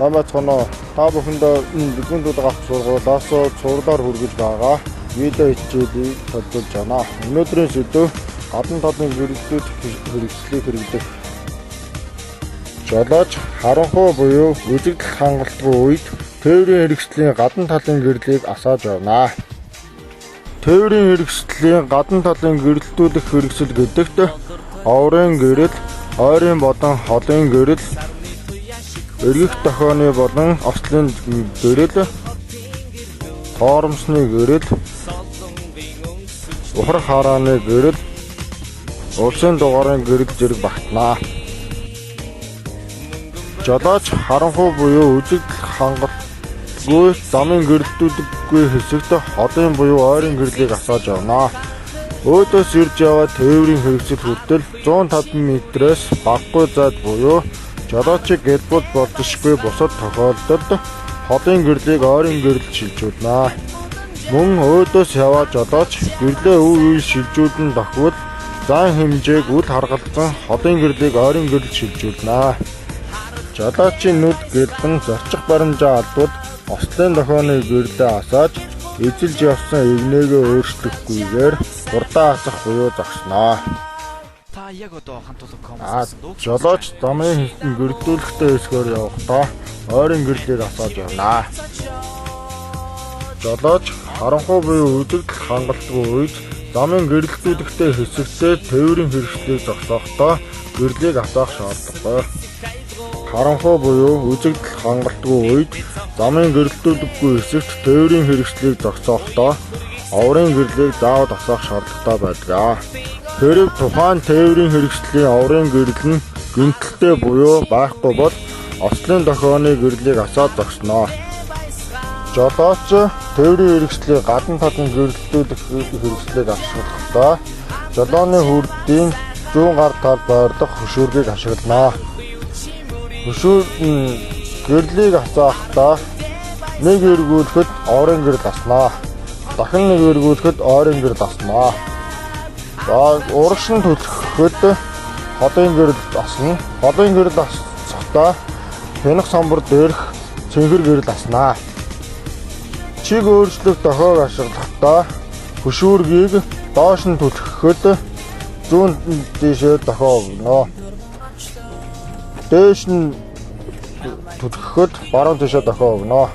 Хамаацгоно та бүхэндээ Лүгэндүүд авах сургуулиас цуурлаар хүргэж байгаа видео хичээлийг төлөвлөж байна. Өнөөдрийн сэдэв гадна талын гэрэлтүүд хэрэгслийг хэрэглэх. Жолооч харанхуй буюу үзэгдэл хангалтгүй үед тээврийн хэрэгслийн гадна талын гэрлийг асааж байна. Тээврийн хэрэгслийн гадна талын гэрэлтүүдэх хэрэгсэл гэдэгт оврын гэрэл, ойрын болон холын гэрэл, эргэх дохионы болон ослын гэрэл, тоормсны гэрэл, ухар харааны гэрэл, улсын дугаарын гэрэл зэрэг багтана. Жолооч харанхуй буюу үзэгдэл хангалтгүй замын гэрэлтүүдгүй хэсэгт холын буюу ойрын гэрлийг асааж явна. Өөдөөс ирж яваа тээврийн хэрэгсэл хүртэл 150 м-ээс багагүй зайд буюу жолоочийг гэлбэл болзошгүй бусад тохиолдолд холын гэрлийг ойрын гэрэлд шилжүүлнэ. Мөн өөдөөс яваа жолооч гэрлээ үе үе шилжүүлэн дохвол зан хэмжээг үл харгалзан холын гэрлийг ойрын гэрэлд шилжүүлнэ. Жолоочийн нүд гэлбэн зорчих баримжаа алдвал ослын дохионы гэрлээ асааж эзэлж явсан эгнээгээ өөрчлөхгүйгээр хурдан асах буюу зогсноо. Жолооч замын гэрэлтүүлэхтэй хэсгээр явахдаа ойрын гэрлийг асааж явна. Жолооч харанхуй буюу үзэгдэл хангалтгүй үед замын гэрэлтүүлэхтэй хэсэгтээ тээврийн хэрэгслийг зогсоохдоо гэрлийг асаах шаардлагатай. Харанхуй буюу үзэгдэл хангалтгүй үед замын гэрэлтүүлэхгүй хэсэгт тээврийн хэрэгслийг зогсоохдоо оврын гэрлийг заавал асаах шаардлагатай байдаг. Хэрэг тухайн тээврийн хэрэгслийн оврын гэрэл нь гэмтэлтэй буюу байхгүй бол ослын дохионы гэрлийг асаад зогсноо. Жолооч тээврийн хэрэгслийн гадна талын гэрэлтүүлэх хэрэгслийг ашиглахдаа жолооны хүрдийн зүүн гар тал байрлах хөшүүргийг ашиглана. Хөшүүр нь гэрлийг асаахдаа нэг эргүүлэхэд оврын гэрэл аснаа. Дахин нэг эргүүлэхэд ойрын гэрэл аснаа. Урагш нь түлхэхэд холын гэрэл асна. Холын гэрэл асахдаа хянах самбар дээрх цэнгэр гэрэл аснаа. Чиг өөрчлөх дохиог ашиглахдаа хөшүүргийг доош нь түлхэхэд зүүн дээшээ дохио өгнө. Дээш нь түлхэхэд баруун тишээ дохио өгнө.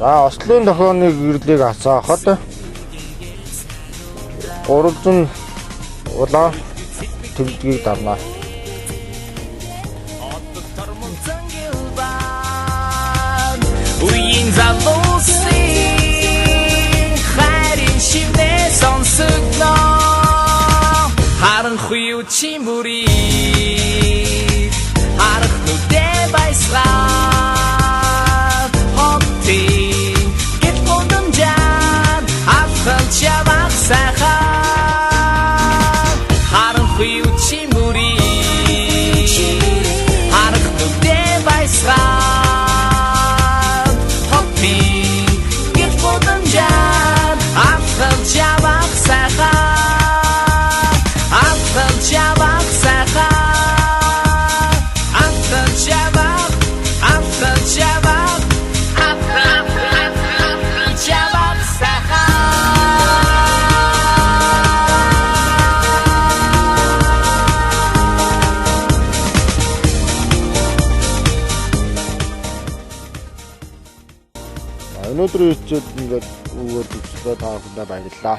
За ослын дохионы гэрлийг асаахад 300 улаан тэмдгийг дарна. Үеийн залуусын хайрын шивнээ сонсогдно. Харанхуй чимүрий харах нүдээ баясгаад хотын гэт гудамжаар авхалж явах сайхан. Харанхуй чимүрий харах нүдээ баясгаад хотын гэт гудамжаар авхалж явах сайхан. Өнөөдрийн хичээл ингээд өгөөд үзлээ та бүхэндээ баярлалаа.